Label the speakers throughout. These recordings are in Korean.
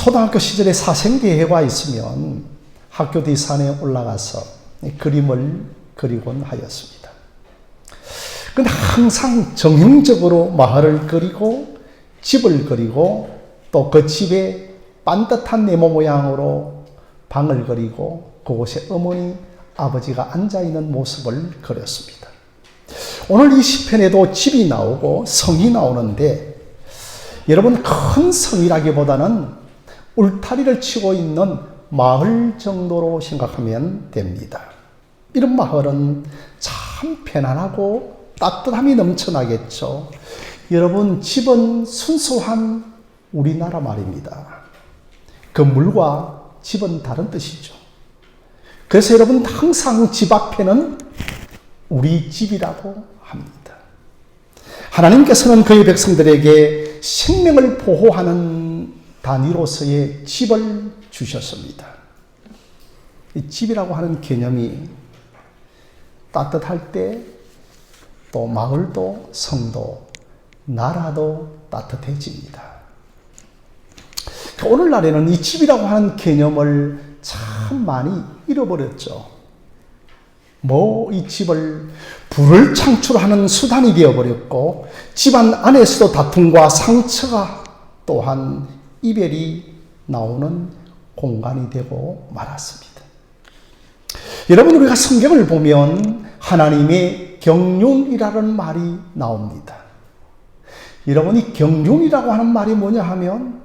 Speaker 1: 초등학교 시절에 사생대회가 있으면 학교 뒷산에 올라가서 그림을 그리곤 하였습니다. 근데 항상 정형적으로 마을을 그리고 집을 그리고 또 그 집에 반듯한 네모 모양으로 방을 그리고 그곳에 어머니, 아버지가 앉아있는 모습을 그렸습니다. 오늘 이 시편에도 집이 나오고 성이 나오는데 여러분 큰 성이라기보다는 울타리를 치고 있는 마을 정도로 생각하면 됩니다. 이런 마을은 참 편안하고 따뜻함이 넘쳐나겠죠. 여러분 집은 순수한 우리나라 말입니다. 건물과 집은 다른 뜻이죠. 그래서 여러분 항상 집 앞에는 우리 집이라고 합니다. 하나님께서는 그의 백성들에게 생명을 보호하는 단위로서의 집을 주셨습니다. 이 집이라고 하는 개념이 따뜻할 때 또 마을도 성도 나라도 따뜻해집니다. 오늘날에는 이 집이라고 하는 개념을 참 많이 잃어버렸죠. 이 집을 불을 창출하는 수단이 되어버렸고 집안 안에서도 다툼과 상처가 또한 이별이 나오는 공간이 되고 말았습니다. 여러분 우리가 성경을 보면 하나님의 경륜이라는 말이 나옵니다. 여러분 이 경륜이라고 하는 말이 뭐냐 하면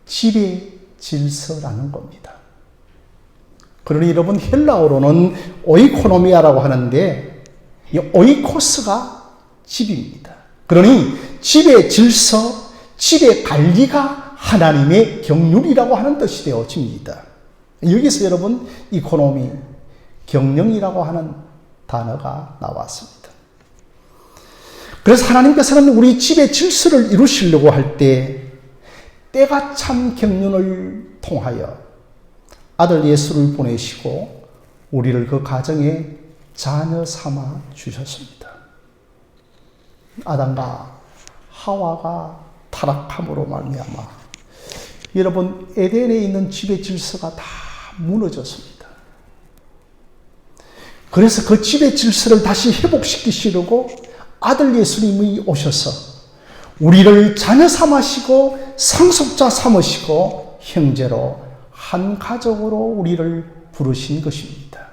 Speaker 1: 집의 질서라는 겁니다. 그러니 여러분 헬라어로는 오이코노미아라고 하는데 이 오이코스가 집입니다. 그러니 집의 질서, 집의 관리가 하나님의 경륜이라고 하는 뜻이 되어집니다. 여기서 여러분 이코노미, 경영이라고 하는 단어가 나왔습니다. 그래서 하나님께서는 우리 집의 질서를 이루시려고 할 때 때가 참 경륜을 통하여 아들 예수를 보내시고 우리를 그 가정에 자녀 삼아 주셨습니다. 아담과 하와가 타락함으로 말미암아 여러분 에덴에 있는 집의 질서가 다 무너졌습니다. 그래서 그 집의 질서를 다시 회복시키시려고 아들 예수님이 오셔서 우리를 자녀 삼으시고 상속자 삼으시고 형제로 한 가족으로 우리를 부르신 것입니다.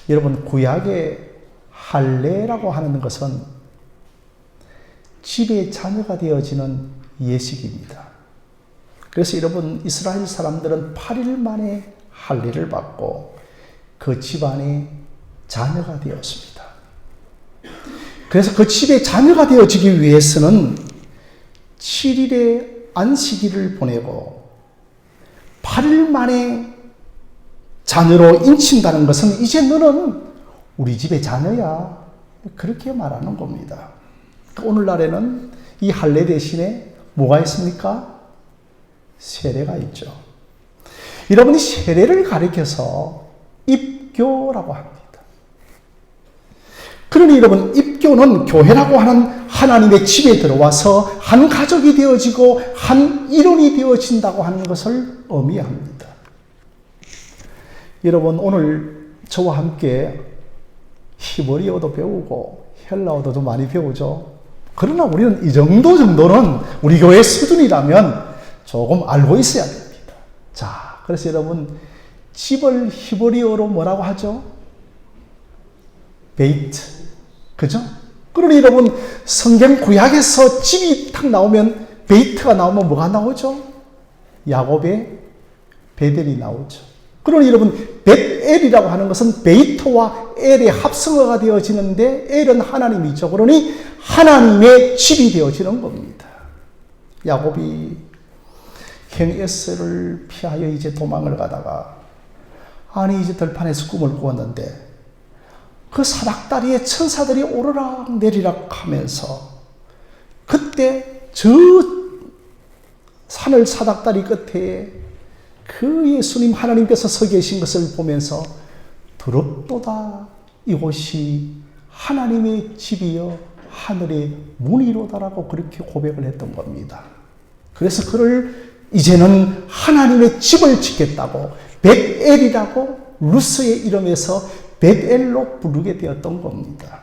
Speaker 1: 여러분 구약의 할례라고 하는 것은 집의 자녀가 되어지는 예식입니다. 그래서 여러분 이스라엘 사람들은 8일 만에 할례를 받고 그 집안의 자녀가 되었습니다. 그래서 그 집의 자녀가 되어지기 위해서는 7일의 안식일을 보내고 8일 만에 자녀로 인친다는 것은 이제 너는 우리 집의 자녀야. 그렇게 말하는 겁니다. 오늘날에는 이 할례 대신에 뭐가 있습니까? 세례가 있죠. 여러분이 세례를 가리켜서 입교라고 합니다. 그러니 여러분 입교는 교회라고 하는 하나님의 집에 들어와서 한 가족이 되어지고 한 일원이 되어진다고 하는 것을 의미합니다. 여러분 오늘 저와 함께 히브리어도 배우고 헬라어도 좀 많이 배우죠. 그러나 우리는 이 정도는 우리 교회 수준이라면 조금 알고 있어야 됩니다. 자, 그래서 여러분 집을 히브리어로 뭐라고 하죠? 베이트. 그죠? 그러니 여러분 성경 구약에서 집이 딱 나오면 베이트가 나오면 뭐가 나오죠? 야곱의 베델이 나오죠. 그러니 여러분 벳엘이라고 하는 것은 베이트와 엘의 합성어가 되어지는데 엘은 하나님이죠. 그러니 하나님의 집이 되어지는 겁니다. 야곱이 형 에서를 피하여 이제 도망을 가다가 아니 이제 들판에서 꿈을 꾸었는데 그 사닥다리에 천사들이 오르락 내리락 하면서 그때 저 산을 사닥다리 끝에 그 예수님 하나님께서 서 계신 것을 보면서 두렵도다 이곳이 하나님의 집이여 하늘의 문이로다라고 그렇게 고백을 했던 겁니다. 그래서 그를 이제는 하나님의 집을 짓겠다고 벳엘이라고 루스의 이름에서 벳엘로 부르게 되었던 겁니다.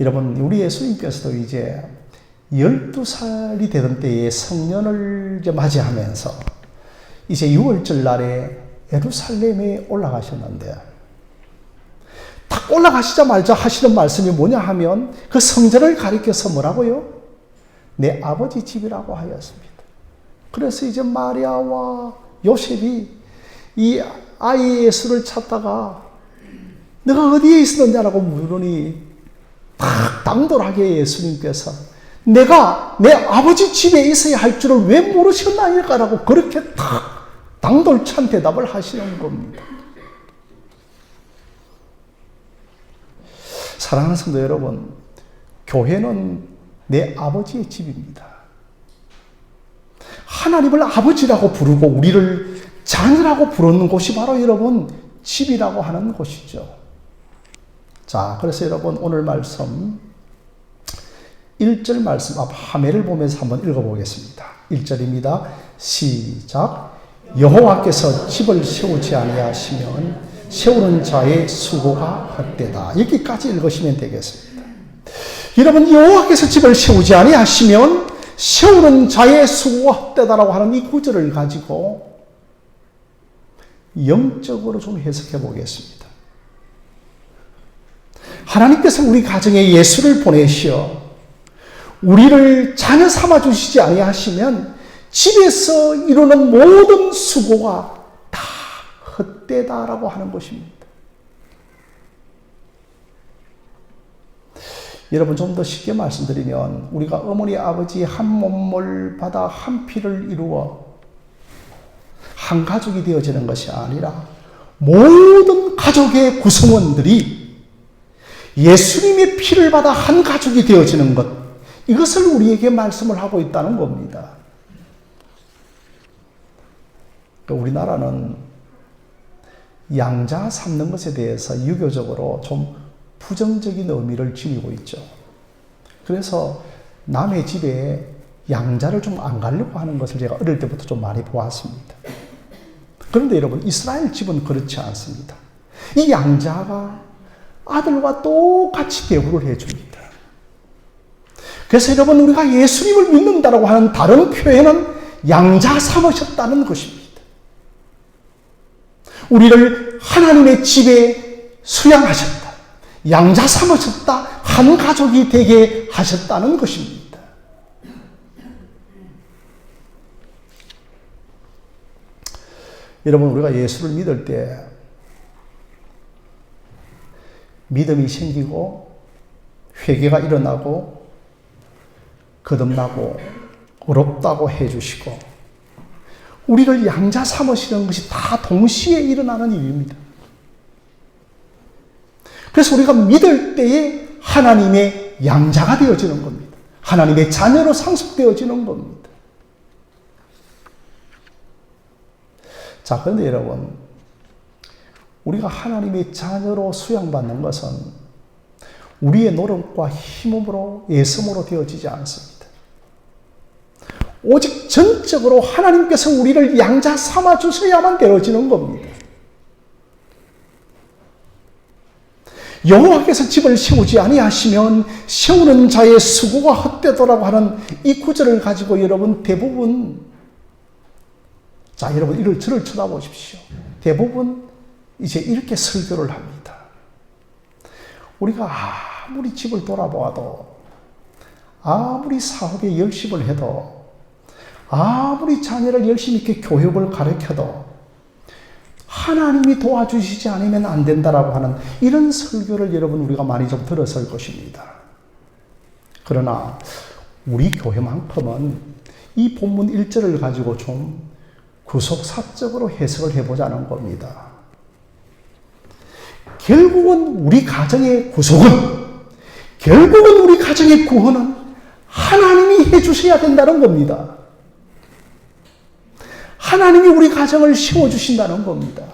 Speaker 1: 여러분, 우리 예수님께서도 이제 12살이 되던 때에 성년을 이제 맞이하면서 이제 6월절 날에 예루살렘에 올라가셨는데, 딱 올라가시자마자 하시는 말씀이 뭐냐 하면 그 성전을 가리켜서 뭐라고요? 내 아버지 집이라고 하였습니다. 그래서 이제 마리아와 요셉이 이 아이 예수를 찾다가 내가 어디에 있었느냐라고 물으니 딱 당돌하게 예수님께서 내가 내 아버지 집에 있어야 할 줄을 왜 모르셨나이까라고 그렇게 딱 당돌찬 대답을 하시는 겁니다. 사랑하는 성도 여러분, 교회는 내 아버지의 집입니다. 하나님을 아버지라고 부르고 우리를 자녀라고 부르는 곳이 바로 여러분 집이라고 하는 곳이죠. 자, 그래서 여러분 오늘 말씀 1절 말씀 앞 화면을 보면서 한번 읽어보겠습니다. 1절입니다. 시작. 여호와께서 집을 세우지 아니하시면 세우는 자의 수고가 헛되다. 여기까지 읽으시면 되겠습니다. 여러분, 여호와께서 집을 세우지 아니하시면 세우는 자의 수고가 헛되다라고 하는 이 구절을 가지고 영적으로 좀 해석해 보겠습니다. 하나님께서 우리 가정에 예수를 보내시어 우리를 자녀 삼아 주시지 아니하시면 집에서 이루는 모든 수고가 다 헛되다라고 하는 것입니다. 여러분, 좀 더 쉽게 말씀드리면 우리가 어머니 아버지 한 몸을 받아 한 피를 이루어 한 가족이 되어지는 것이 아니라 모든 가족의 구성원들이 예수님의 피를 받아 한 가족이 되어지는 것, 이것을 우리에게 말씀을 하고 있다는 겁니다. 우리나라는 양자 삼는 것에 대해서 유교적으로 좀 부정적인 의미를 지니고 있죠. 그래서 남의 집에 양자를 좀 안 가려고 하는 것을 제가 어릴 때부터 좀 많이 보았습니다. 그런데 여러분, 이스라엘 집은 그렇지 않습니다. 이 양자가 아들과 똑같이 대우를 해줍니다. 그래서 여러분, 우리가 예수님을 믿는다라고 하는 다른 표현은 양자 삼으셨다는 것입니다. 우리를 하나님의 집에 수양하셨다. 양자 삼으셨다. 한 가족이 되게 하셨다는 것입니다. 여러분, 우리가 예수를 믿을 때 믿음이 생기고 회개가 일어나고 거듭나고 어렵다고 해주시고 우리를 양자 삼으시는 것이 다 동시에 일어나는 일입니다. 그래서 우리가 믿을 때에 하나님의 양자가 되어지는 겁니다. 하나님의 자녀로 상속되어지는 겁니다. 자, 그런데 여러분, 우리가 하나님의 자녀로 수양받는 것은 우리의 노력과 힘으로 예성으로 되어지지 않습니다. 오직 전적으로 하나님께서 우리를 양자 삼아 주셔야만 되어지는 겁니다. 여호와께서 집을 세우지 아니하시면 세우는 자의 수고가 헛되도라고 하는 이 구절을 가지고 여러분 대부분, 자, 여러분 이를 저를 쳐다보십시오. 대부분 이제 이렇게 설교를 합니다. 우리가 아무리 집을 돌아보아도, 아무리 사업에 열심을 해도, 아무리 자녀를 열심히 이렇게 교육을 가르쳐도 하나님이 도와주시지 않으면 안 된다라고 하는 이런 설교를 여러분 우리가 많이 좀 들었을 것입니다. 그러나 우리 교회만큼은 이 본문 1절을 가지고 좀 구속사적으로 해석을 해보자는 겁니다. 결국은 우리 가정의 구속은, 결국은 우리 가정의 구원은 하나님이 해주셔야 된다는 겁니다. 하나님이 우리 가정을 세워주신다는 겁니다.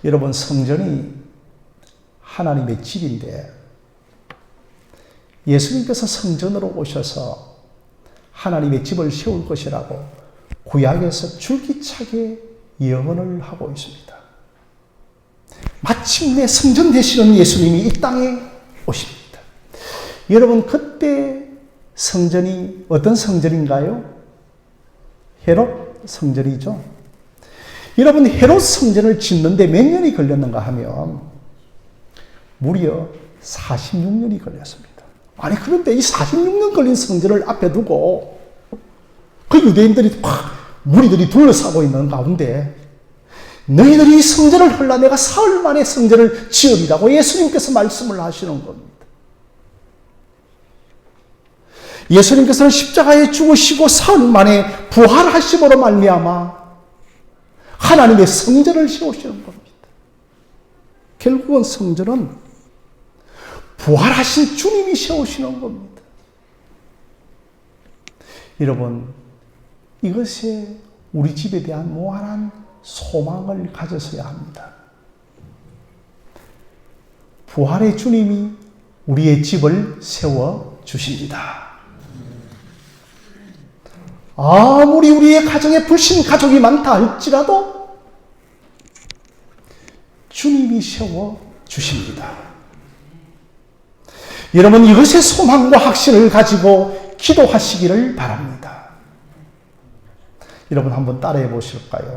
Speaker 1: 여러분, 성전이 하나님의 집인데 예수님께서 성전으로 오셔서 하나님의 집을 세울 것이라고 구약에서 줄기차게 예언을 하고 있습니다. 마침내 성전 되시는 예수님이 이 땅에 오십니다. 여러분, 그때 성전이 어떤 성전인가요? 헤롯 성전이죠. 여러분, 헤롯 성전을 짓는데 몇 년이 걸렸는가 하면 무려 46년이 걸렸습니다. 아니, 그런데 이 46년 걸린 성전을 앞에 두고 그 유대인들이 무리들이 둘러싸고 있는 가운데 너희들이 이 성전을 헐라 내가 사흘 만에 성전을 지으리라고 예수님께서 말씀을 하시는 겁니다. 예수님께서는 십자가에 죽으시고 사흘 만에 부활하심으로 말미암아 하나님의 성전을 세우시는 겁니다. 결국은 성전은 부활하신 주님이 세우시는 겁니다. 여러분, 이것에 우리 집에 대한 무한한 소망을 가졌어야 합니다. 부활의 주님이 우리의 집을 세워주십니다. 아무리 우리의 가정에 불신 가족이 많다 할지라도 주님이 세워주십니다. 여러분, 이것의 소망과 확신을 가지고 기도하시기를 바랍니다. 여러분, 한번 따라해 보실까요?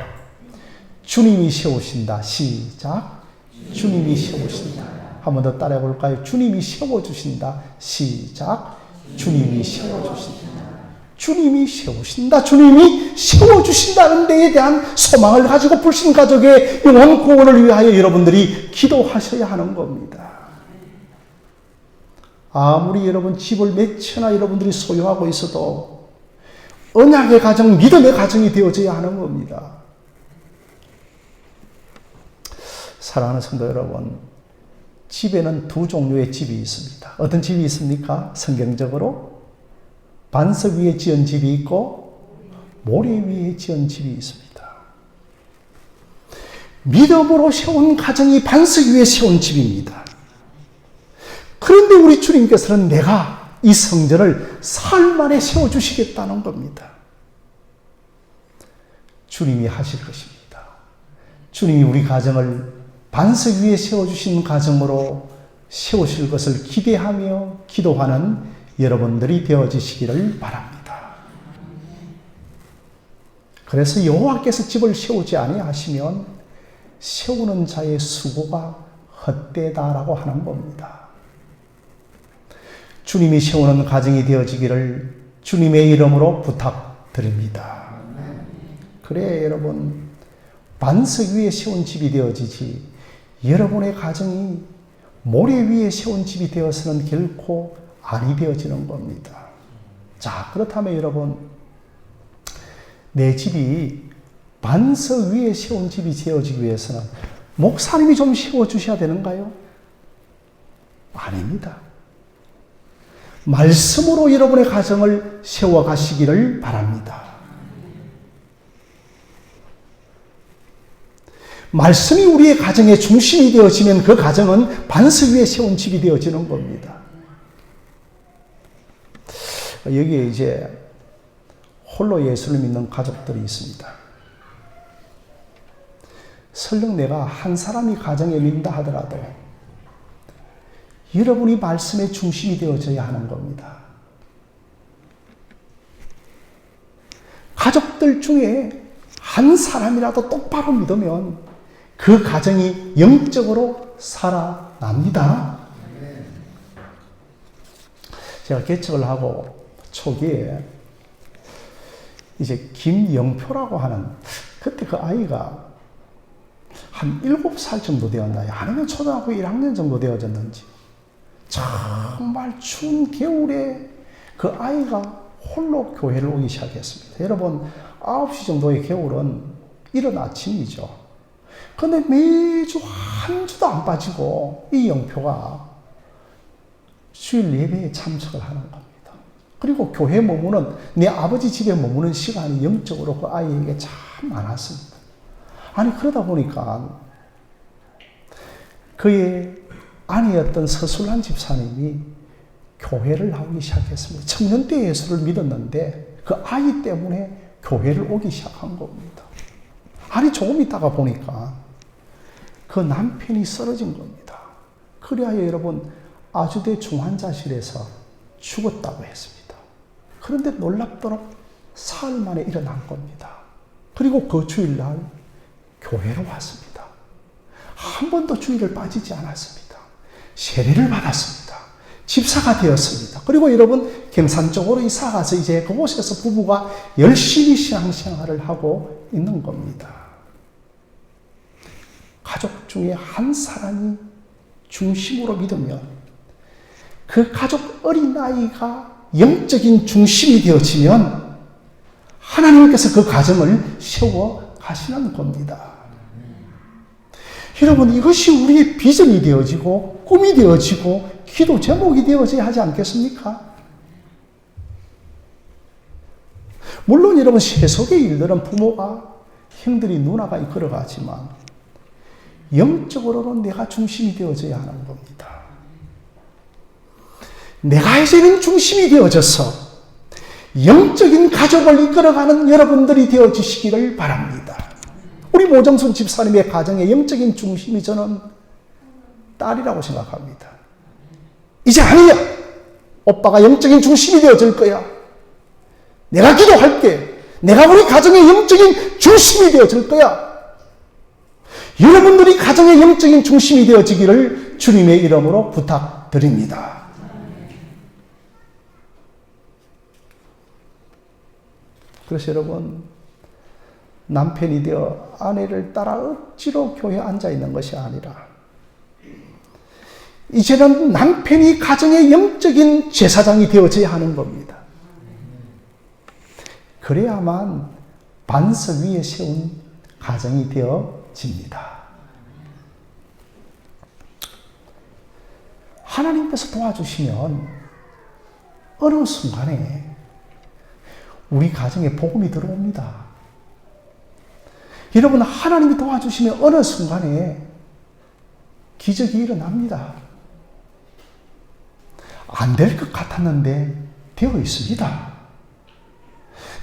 Speaker 1: 주님이 세우신다. 시작. 주님이 세우신다. 한번 더 따라해 볼까요? 주님이 세워주신다. 시작. 주님이 세워주신다. 주님이 세우신다. 주님이 세워주신다는 데에 대한 소망을 가지고 불신 가족의 영혼 구원을 위하여 여러분들이 기도하셔야 하는 겁니다. 아무리 여러분 집을 몇 채나 여러분들이 소유하고 있어도 언약의 가정, 믿음의 가정이 되어져야 하는 겁니다. 사랑하는 성도 여러분, 집에는 두 종류의 집이 있습니다. 어떤 집이 있습니까? 성경적으로 반석 위에 지은 집이 있고 모래 위에 지은 집이 있습니다. 믿음으로 세운 가정이 반석 위에 세운 집입니다. 그런데 우리 주님께서는 내가 이 성전을 사흘 만에 세워주시겠다는 겁니다. 주님이 하실 것입니다. 주님이 우리 가정을 반석 위에 세워주신 가정으로 세우실 것을 기대하며 기도하는 여러분들이 되어지시기를 바랍니다. 그래서 여호와께서 집을 세우지 아니하시면 세우는 자의 수고가 헛되다라고 하는 겁니다. 주님이 세우는 가정이 되어지기를 주님의 이름으로 부탁드립니다. 그래 여러분, 반석 위에 세운 집이 되어지지 여러분의 가정이 모래 위에 세운 집이 되어서는 결코 아니 되어지는 겁니다. 자, 그렇다면 여러분, 내 집이 반석 위에 세운 집이 되어지기 위해서는 목사님이 좀 세워주셔야 되는가요? 아닙니다. 말씀으로 여러분의 가정을 세워가시기를 바랍니다. 말씀이 우리의 가정의 중심이 되어지면 그 가정은 반석 위에 세운 집이 되어지는 겁니다. 여기에 이제 홀로 예수를 믿는 가족들이 있습니다. 설령 내가 한 사람이 가정에 믿는다 하더라도 여러분이 말씀의 중심이 되어져야 하는 겁니다. 가족들 중에 한 사람이라도 똑바로 믿으면 그 가정이 영적으로 살아납니다. 제가 개척을 하고 초기에 이제 김영표라고 하는, 그때 그 아이가 한 7살 정도 되었나요? 아니면 초등학교 1학년 정도 되어졌는지, 정말 추운 겨울에 그 아이가 홀로 교회를 오기 시작했습니다. 여러분, 9시 정도의 겨울은 이른 아침이죠. 그런데 매주 한 주도 안 빠지고 이 영표가 주일 예배에 참석을 하는 겁니다. 그리고 교회에 머무는, 내 아버지 집에 머무는 시간이 영적으로 그 아이에게 참 많았습니다. 아니, 그러다 보니까 그의 아내였던 서술란 집사님이 교회를 나오기 시작했습니다. 청년대 예수를 믿었는데 그 아이 때문에 교회를 오기 시작한 겁니다. 아니 조금 있다가 보니까 그 남편이 쓰러진 겁니다. 그래야 여러분 아주대 중환자실에서 죽었다고 했습니다. 그런데 놀랍도록 사흘 만에 일어난 겁니다. 그리고 그 주일날 교회로 왔습니다. 한 번도 주일을 빠지지 않았습니다. 세례를 받았습니다. 집사가 되었습니다. 그리고 여러분 경산 쪽으로 이사가서 이제 그곳에서 부부가 열심히 신앙생활을 하고 있는 겁니다. 가족 중에 한 사람이 중심으로 믿으면 그 가족 어린아이가 영적인 중심이 되어지면 하나님께서 그 가정을 세워 가시는 겁니다. 여러분 이것이 우리의 비전이 되어지고 꿈이 되어지고 기도 제목이 되어져야 하지 않겠습니까? 물론 여러분 세속의 일들은 부모가 형들이 누나가 이끌어가지만 영적으로는 내가 중심이 되어져야 하는 겁니다. 내가 이제는 중심이 되어져서 영적인 가족을 이끌어가는 여러분들이 되어지시기를 바랍니다. 우리 모정순 집사님의 가정의 영적인 중심이 저는 딸이라고 생각합니다. 이제 아니야. 오빠가 영적인 중심이 되어질 거야. 내가 기도할게. 내가 우리 가정의 영적인 중심이 되어질 거야. 여러분들이 가정의 영적인 중심이 되어지기를 주님의 이름으로 부탁드립니다. 그래서 여러분 남편이 되어 아내를 따라 억지로 교회에 앉아 있는 것이 아니라 이제는 남편이 가정의 영적인 제사장이 되어져야 하는 겁니다. 그래야만 반석 위에 세운 가정이 되어집니다. 하나님께서 도와주시면 어느 순간에 우리 가정에 복음이 들어옵니다. 여러분 하나님이 도와주시면 어느 순간에 기적이 일어납니다. 안 될 것 같았는데 되어 있습니다.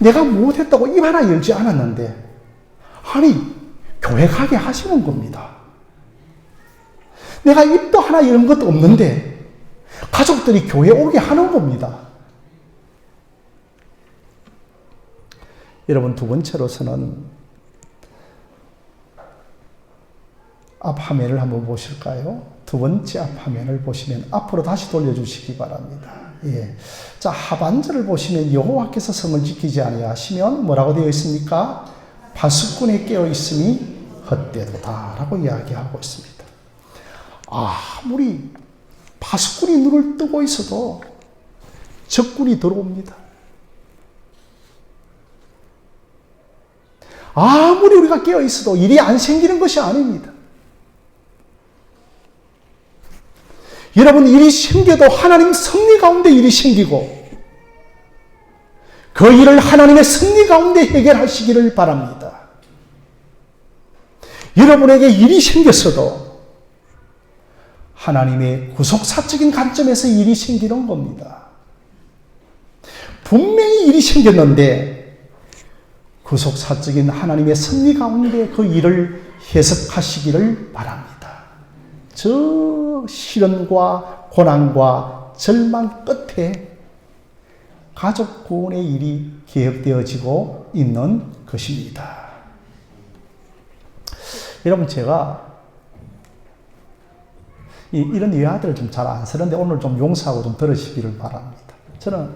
Speaker 1: 내가 못했다고 입 하나 열지 않았는데 아니 교회 가게 하시는 겁니다. 내가 입도 하나 연 것도 없는데 가족들이 교회 오게 하는 겁니다. 여러분 두 번째로서는 앞 화면을 한번 보실까요? 두 번째 앞 화면을 보시면 앞으로 다시 돌려주시기 바랍니다. 예. 자, 하반절을 보시면 여호와께서 성을 지키지 아니하시면 뭐라고 되어 있습니까? 파수꾼에 깨어 있음이 헛되도다라고 이야기하고 있습니다. 아무리 파수꾼이 눈을 뜨고 있어도 적군이 들어옵니다. 아무리 우리가 깨어 있어도 일이 안 생기는 것이 아닙니다. 여러분 일이 생겨도 하나님 섭리 가운데 일이 생기고 그 일을 하나님의 섭리 가운데 해결하시기를 바랍니다. 여러분에게 일이 생겼어도 하나님의 구속사적인 관점에서 일이 생기는 겁니다. 분명히 일이 생겼는데 구속사적인 하나님의 섭리 가운데 그 일을 해석하시기를 바랍니다. 저 시련과 고난과 절망 끝에 가족 구원의 일이 기획되어지고 있는 것입니다. 여러분 제가 이런 예화들을 좀 잘 안 쓰는데 오늘 좀 용서하고 좀 들으시기를 바랍니다. 저는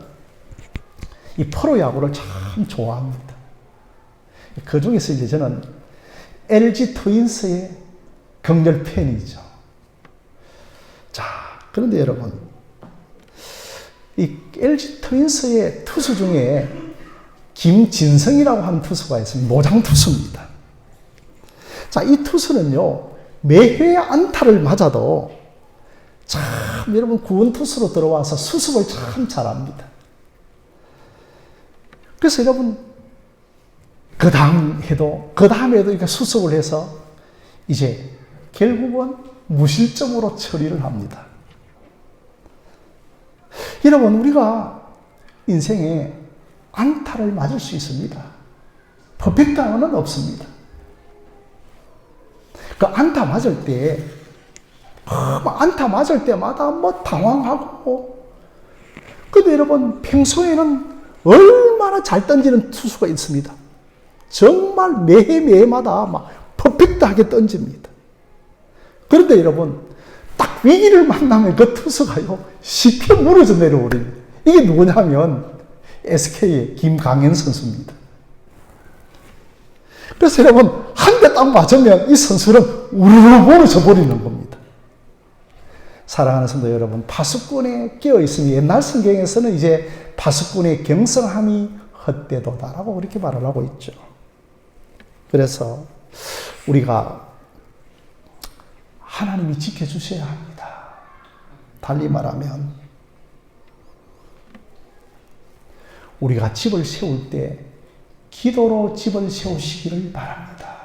Speaker 1: 이 프로야구를 참 좋아합니다. 그 중에서 이제 저는 LG 트윈스의 격렬 팬이죠. 자, 그런데 여러분, 이 LG 트윈스의 투수 중에 김진성이라고 하는 투수가 있습니다. 노장 투수입니다. 자, 이 투수는요, 매회 안타를 맞아도 참 여러분 구원 투수로 들어와서 수습을 참 잘합니다. 그래서 여러분 그 다음에도 이렇게 수습을 해서 이제 결국은 무실점으로 처리를 합니다. 여러분, 우리가 인생에 안타를 맞을 수 있습니다. 퍼펙트함은 없습니다. 그 안타 맞을 때, 안타 맞을 때마다 당황하고, 근데 여러분, 평소에는 얼마나 잘 던지는 투수가 있습니다. 정말 매해매해마다 퍼펙트하게 던집니다. 그런데 여러분, 딱 위기를 만나면 그 투수가요, 쉽게 무너져 내려오립니다. 이게 누구냐면, SK의 김강현 선수입니다. 그래서 여러분, 한 대 딱 맞으면 이 선수는 우르르 무너져 버리는 겁니다. 사랑하는 성도 여러분, 파수꾼에 깨어있으면 옛날 성경에서는 이제 파수꾼의 경성함이 헛되도다라고 그렇게 말을 하고 있죠. 그래서 우리가 하나님이 지켜주셔야 합니다. 달리 말하면 우리가 집을 세울 때 기도로 집을 세우시기를 바랍니다.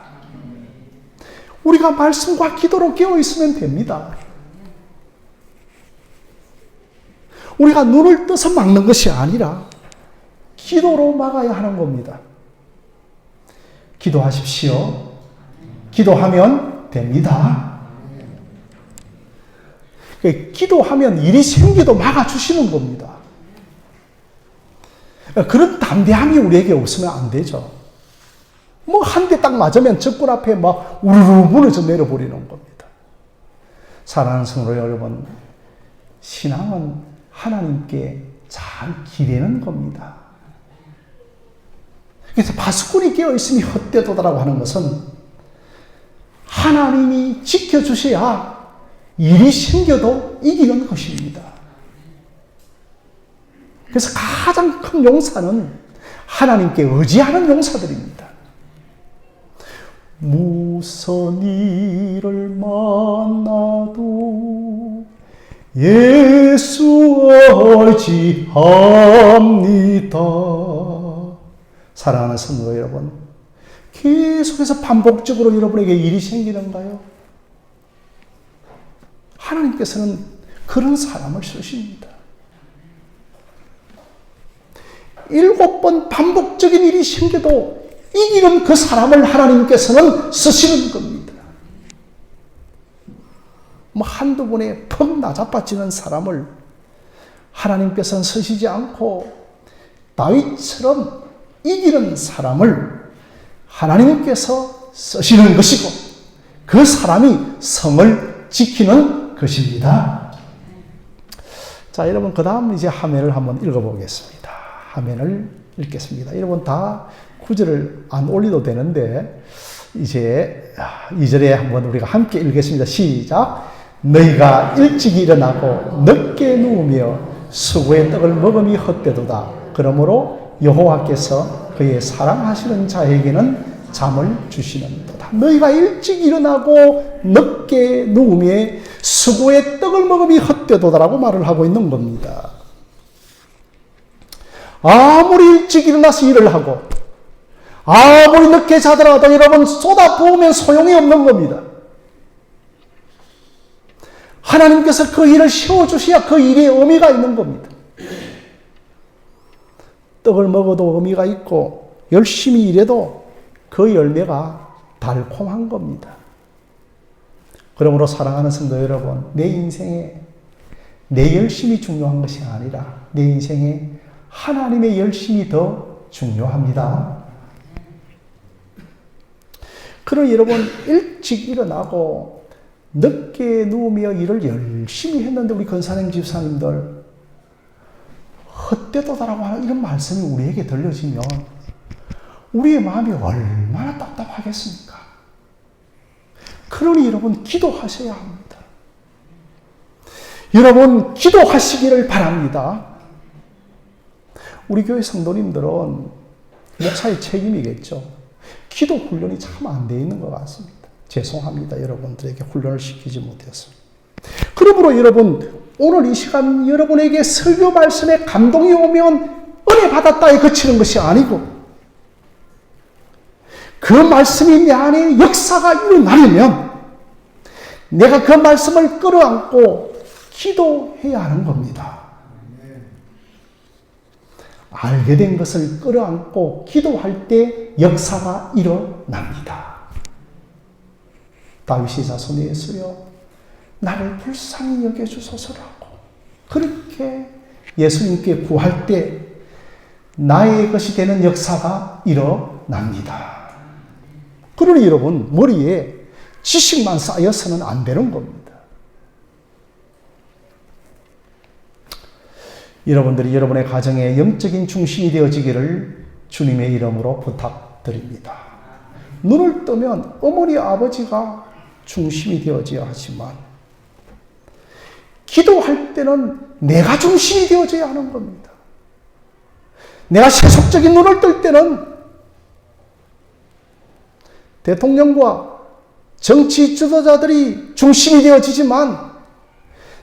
Speaker 1: 우리가 말씀과 기도로 깨어있으면 됩니다. 우리가 눈을 떠서 막는 것이 아니라 기도로 막아야 하는 겁니다. 기도하십시오. 기도하면 됩니다. 기도하면 일이 생기도 막아주시는 겁니다. 그런 담대함이 우리에게 없으면 안 되죠. 한 대 딱 맞으면 적군 앞에 우르르 무너져 내려버리는 겁니다. 사랑하는 성도 여러분, 신앙은 하나님께 잘 기대는 겁니다. 그래서 파수꾼이 깨어있음이 헛되도다라고 하는 것은 하나님이 지켜주셔야 일이 생겨도 이기는 것입니다. 그래서 가장 큰 용사는 하나님께 의지하는 용사들입니다. 무슨 일을 만나도 예수 의지합니다. 사랑하는 성도 여러분, 계속해서 반복적으로 여러분에게 일이 생기는가요? 하나님께서는 그런 사람을 쓰십니다. 7번 반복적인 일이 생겨도 이기는 그 사람을 하나님께서는 쓰시는 겁니다. 한두 번에 퍽 나자빠지는 사람을 하나님께서는 쓰시지 않고 다윗처럼 이기는 사람을 하나님께서 쓰시는 것이고 그 사람이 성을 지키는 것입니다. 자, 여러분, 그 다음 이제 하면을 한번 읽어보겠습니다. 하면을 읽겠습니다. 여러분 다 구절을 안 올려도 되는데 이제 2절에 한번 우리가 함께 읽겠습니다. 시작. 너희가 일찍 일어나고 늦게 누우며 수고의 떡을 먹음이 헛되도다. 그러므로 여호와께서 그의 사랑하시는 자에게는 잠을 주시는도다. 너희가 일찍 일어나고 늦게 누우며 수고의 떡을 먹음이 헛되도다라고 말을 하고 있는 겁니다. 아무리 일찍 일어나서 일을 하고 아무리 늦게 자더라도 여러분 쏟아부으면 소용이 없는 겁니다. 하나님께서 그 일을 세워주셔야 그 일에 의미가 있는 겁니다. 떡을 먹어도 의미가 있고 열심히 일해도 그 열매가 달콤한 겁니다. 그러므로 사랑하는 성도 여러분, 내 인생에 내 열심이 중요한 것이 아니라 내 인생에 하나님의 열심이 더 중요합니다. 그러나 여러분, 일찍 일어나고 늦게 누우며 일을 열심히 했는데 우리 권사님 집사님들 헛되도다라고 하는 이런 말씀이 우리에게 들려지면 우리의 마음이 얼마나 답답하겠습니까? 그러니 여러분 기도하셔야 합니다. 여러분 기도하시기를 바랍니다. 우리 교회 성도님들은 목사의 책임이겠죠. 기도 훈련이 참 안 돼 있는 것 같습니다. 죄송합니다. 여러분들에게 훈련을 시키지 못해서. 그러므로 여러분 오늘 이 시간 여러분에게 설교 말씀에 감동이 오면 은혜 받았다에 그치는 것이 아니고 그 말씀이 내 안에 역사가 일어나려면 내가 그 말씀을 끌어안고 기도해야 하는 겁니다. 알게 된 것을 끌어안고 기도할 때 역사가 일어납니다. 다윗이 자손의 예수여 나를 불쌍히 여겨주소서라고 그렇게 예수님께 구할 때 나의 것이 되는 역사가 일어납니다. 그러니 여러분 머리에 지식만 쌓여서는 안 되는 겁니다. 여러분들이 여러분의 가정의 영적인 중심이 되어지기를 주님의 이름으로 부탁드립니다. 눈을 뜨면 어머니 아버지가 중심이 되어져야 하지만 기도할 때는 내가 중심이 되어져야 하는 겁니다. 내가 세속적인 눈을 뜰 때는 대통령과 정치 지도자들이 중심이 되어지지만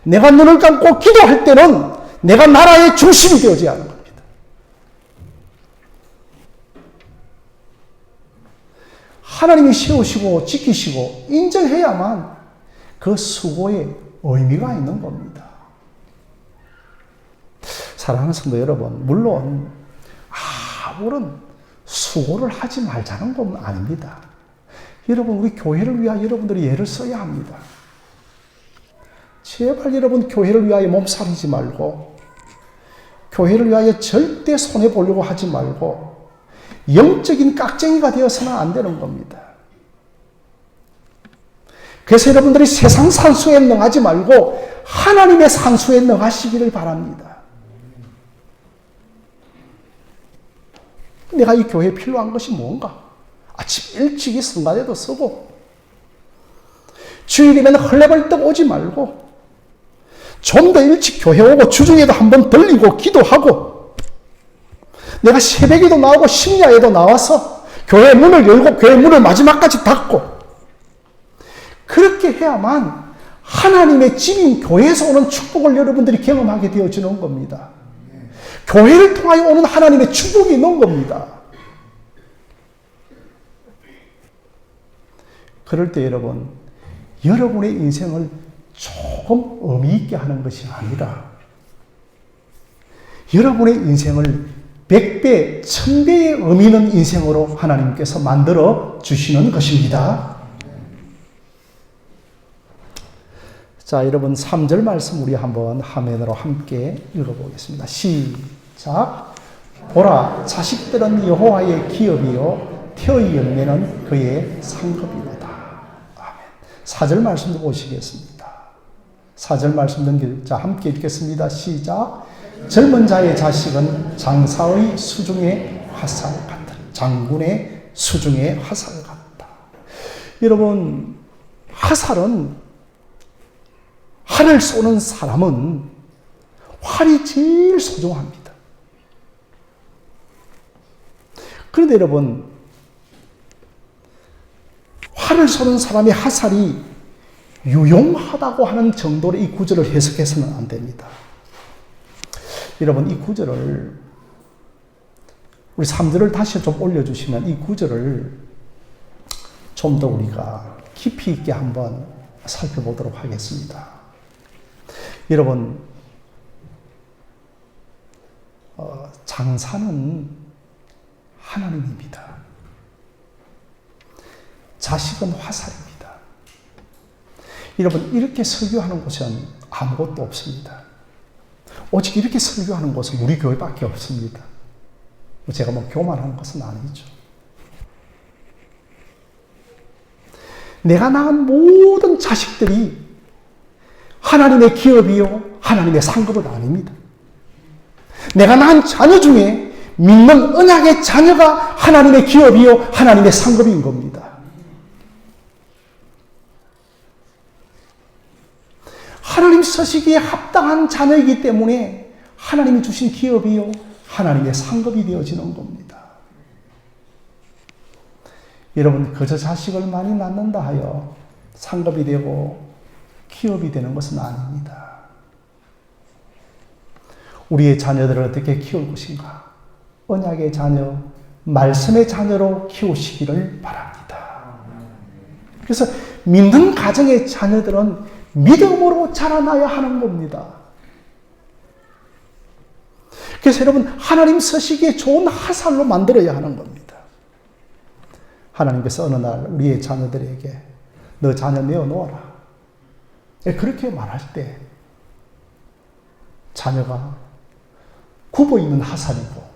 Speaker 1: 내가 눈을 감고 기도할 때는 내가 나라의 중심이 되어져야 하는 겁니다. 하나님이 세우시고 지키시고 인정해야만 그 수고에 의미가 있는 겁니다. 사랑하는 성도 여러분, 물론 아무런 수고를 하지 말자는 건 아닙니다. 여러분, 우리 교회를 위하여 여러분들이 애를 써야 합니다. 제발 여러분 교회를 위하여 몸살이지 말고 교회를 위하여 절대 손해보려고 하지 말고 영적인 깍쟁이가 되어서는 안 되는 겁니다. 그래서 여러분들이 세상 산수에 능하지 말고 하나님의 산수에 능하시기를 바랍니다. 내가 이 교회에 필요한 것이 뭔가? 아침 일찍이 성가대도 서고 주일이면 헐레벌떡 오지 말고 좀 더 일찍 교회 오고 주중에도 한번 들리고 기도하고 내가 새벽에도 나오고 심야에도 나와서 교회 문을 열고 교회 문을 마지막까지 닫고 그렇게 해야만 하나님의 집인 교회에서 오는 축복을 여러분들이 경험하게 되어지는 겁니다. 교회를 통하여 오는 하나님의 축복이 있는 겁니다. 그럴 때 여러분, 여러분의 인생을 조금 의미 있게 하는 것이 아니라 여러분의 인생을 100배, 1000배의 의미 있는 인생으로 하나님께서 만들어 주시는 것입니다. 자, 여러분 3절 말씀 우리 한번 화면으로 함께 읽어보겠습니다. 시작. 보라, 자식들은 여호와의 기업이요 태의 열매는 그의 상급이로다. 아멘. 4절 말씀도 보시겠습니다. 4절 말씀 넘기자 함께 읽겠습니다. 시작. 젊은 자의 자식은 장사의 수중의 화살 같다. 장군의 수중의 화살 같다. 여러분, 화살은 활을 쏘는 사람은 활이 제일 소중합니다. 그런데 여러분, 활을 쏘는 사람의 화살이 유용하다고 하는 정도로 이 구절을 해석해서는 안 됩니다. 여러분, 이 구절을 우리 3절을 다시 좀 올려주시면 이 구절을 좀 더 우리가 깊이 있게 한번 살펴보도록 하겠습니다. 여러분, 장사는 하나님입니다. 자식은 화살입니다. 여러분, 이렇게 설교하는 곳은 아무것도 없습니다. 오직 이렇게 설교하는 곳은 우리 교회밖에 없습니다. 제가 뭐 교만하는 것은 아니죠. 내가 낳은 모든 자식들이 하나님의 기업이요 하나님의 상급은 아닙니다. 내가 낳은 자녀 중에 믿는 언약의 자녀가 하나님의 기업이요 하나님의 상급인 겁니다. 하나님 쓰시기에 합당한 자녀이기 때문에 하나님이 주신 기업이요 하나님의 상급이 되어지는 겁니다. 여러분, 그저 자식을 많이 낳는다 하여 상급이 되고 기업이 되는 것은 아닙니다. 우리의 자녀들을 어떻게 키울 것인가? 언약의 자녀, 말씀의 자녀로 키우시기를 바랍니다. 그래서 믿는 가정의 자녀들은 믿음으로 자라나야 하는 겁니다. 그래서 여러분, 하나님 쓰시기에 좋은 화살로 만들어야 하는 겁니다. 하나님께서 어느 날 우리의 자녀들에게 너 자녀 내어놓아라, 그렇게 말할 때 자녀가 굽어있는 화살이고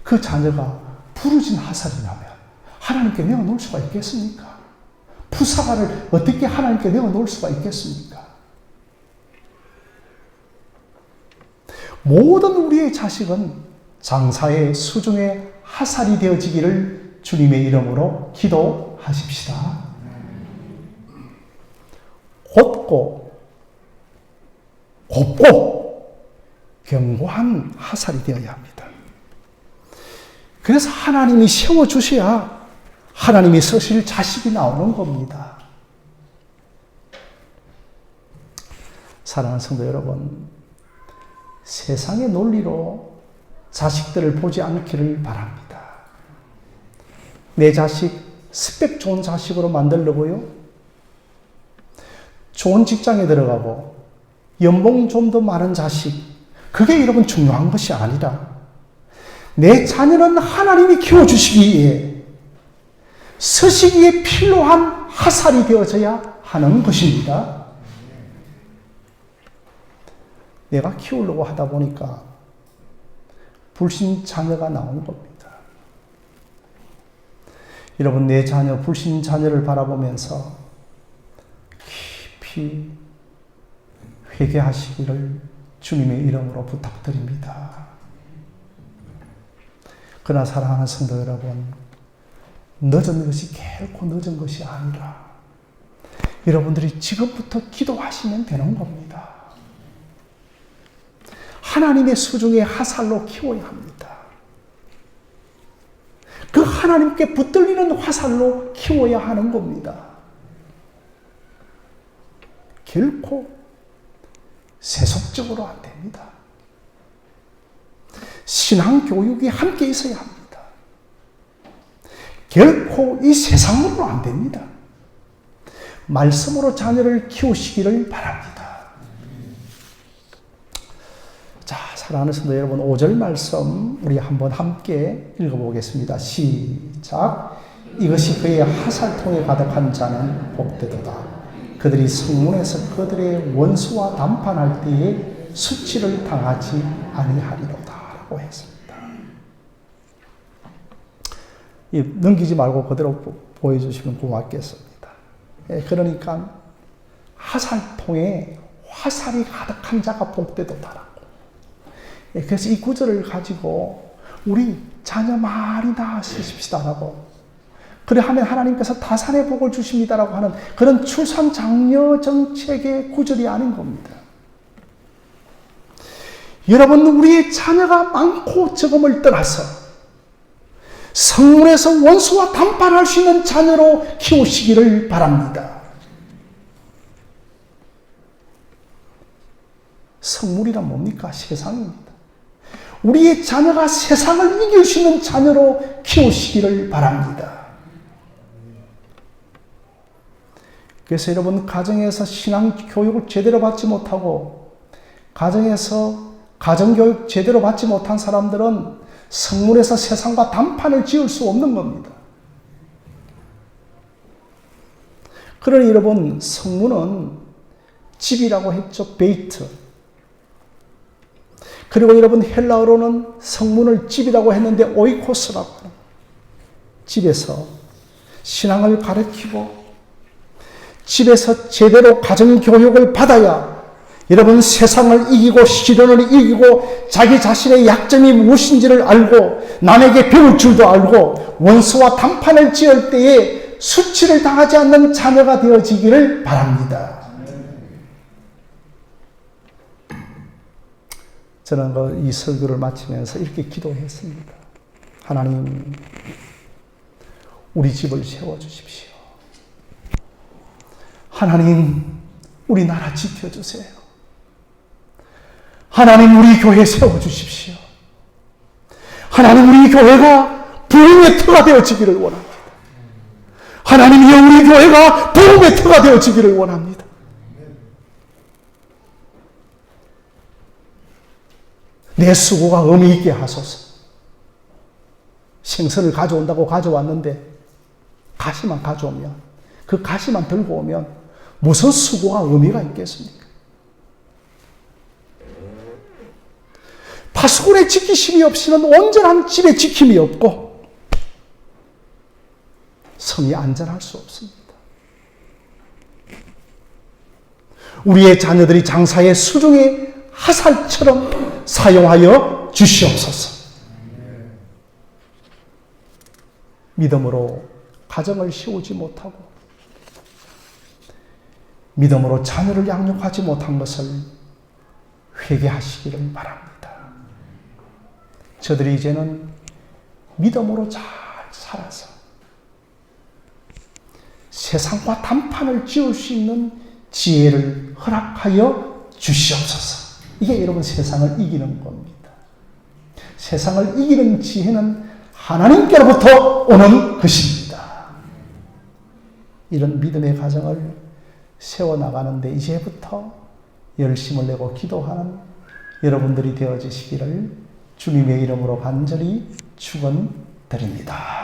Speaker 1: 그 자녀가 부러진 화살이라면 하나님께 내어놓을 수가 있겠습니까? 푸사가를 어떻게 하나님께 내어놓을 수가 있겠습니까? 모든 우리의 자식은 장사의 수중의 화살이 되어지기를 주님의 이름으로 기도하십시다. 곧고 곱고 견고한 화살이 되어야 합니다. 그래서 하나님이 세워주셔야 하나님이 쓰실 자식이 나오는 겁니다. 사랑하는 성도 여러분, 세상의 논리로 자식들을 보지 않기를 바랍니다. 내 자식 스펙 좋은 자식으로 만들려고요? 좋은 직장에 들어가고 연봉 좀 더 많은 자식, 그게 여러분 중요한 것이 아니라 내 자녀는 하나님이 키워주시기에 쓰시기에 필요한 화살이 되어져야 하는 것입니다. 내가 키우려고 하다 보니까 불신 자녀가 나오는 겁니다. 여러분, 내 자녀, 불신 자녀를 바라보면서 깊이 회개하시기를 주님의 이름으로 부탁드립니다. 그러나 사랑하는 성도 여러분, 늦은 것이 결코 늦은 것이 아니라 여러분들이 지금부터 기도하시면 되는 겁니다. 하나님의 수중의 화살로 키워야 합니다. 그 하나님께 붙들리는 화살로 키워야 하는 겁니다. 결코 세속적으로 안 됩니다. 신앙 교육이 함께 있어야 합니다. 결코 이 세상으로 안 됩니다. 말씀으로 자녀를 키우시기를 바랍니다. 자, 사랑하는 성도 여러분, 5절 말씀 우리 한번 함께 읽어보겠습니다. 시작. 이것이 그의 화살통에 가득한 자는 복되도다. 그들이 성문에서 그들의 원수와 담판할 때에 수치를 당하지 아니하리로다 라고 했습니다. 넘기지 말고 그대로 보여주시면 고맙겠습니다. 그러니까 화살통에 화살이 가득한 자가 복되도다라고. 그래서 이 구절을 가지고 우리 자녀 많이 낳으십시다라고, 그래 하면 하나님께서 다산의 복을 주십니다라고 하는 그런 출산 장려 정책의 구절이 아닌 겁니다. 여러분, 우리의 자녀가 많고 적음을 떠나서 성문에서 원수와 담판할 수 있는 자녀로 키우시기를 바랍니다. 성문이란 뭡니까? 세상입니다. 우리의 자녀가 세상을 이길 수 있는 자녀로 키우시기를 바랍니다. 그래서 여러분, 가정에서 신앙 교육을 제대로 받지 못하고 가정에서 가정교육 제대로 받지 못한 사람들은 성문에서 세상과 담판을 지을 수 없는 겁니다. 그러니 여러분, 성문은 집이라고 했죠. 베이트. 그리고 여러분, 헬라어로는 성문을 집이라고 했는데 오이코스라고 하는, 집에서 신앙을 가르치고 집에서 제대로 가정교육을 받아야 여러분 세상을 이기고 시련을 이기고 자기 자신의 약점이 무엇인지를 알고 남에게 배울 줄도 알고 원수와 담판을 지을 때에 수치를 당하지 않는 자녀가 되어지기를 바랍니다. 저는 이 설교를 마치면서 이렇게 기도했습니다. 하나님, 우리 집을 세워주십시오. 하나님, 우리나라 지켜주세요. 하나님, 우리 교회 세워주십시오. 하나님, 우리 교회가 부흥의 터가 되어지기를 원합니다. 하나님이여 우리 교회가 복음의 터가 되어지기를 원합니다. 내 수고가 의미 있게 하소서. 생선을 가져온다고 가져왔는데 가시만 가져오면, 그 가시만 들고 오면 무슨 수고가 의미가 있겠습니까? 파수꾼의 지키심이 없이는 온전한 집의 지킴이 없고 성이 안전할 수 없습니다. 우리의 자녀들이 장사의 수중의 화살처럼 사용하여 주시옵소서. 믿음으로 가정을 세우지 못하고 믿음으로 자녀를 양육하지 못한 것을 회개하시기를 바랍니다. 저들이 이제는 믿음으로 잘 살아서 세상과 단판을 지을 수 있는 지혜를 허락하여 주시옵소서. 이게 여러분 세상을 이기는 겁니다. 세상을 이기는 지혜는 하나님께로부터 오는 것입니다. 이런 믿음의 가정을 세워나가는데 이제부터 열심을 내고 기도하는 여러분들이 되어지시기를 주님의 이름으로 간절히 축원드립니다.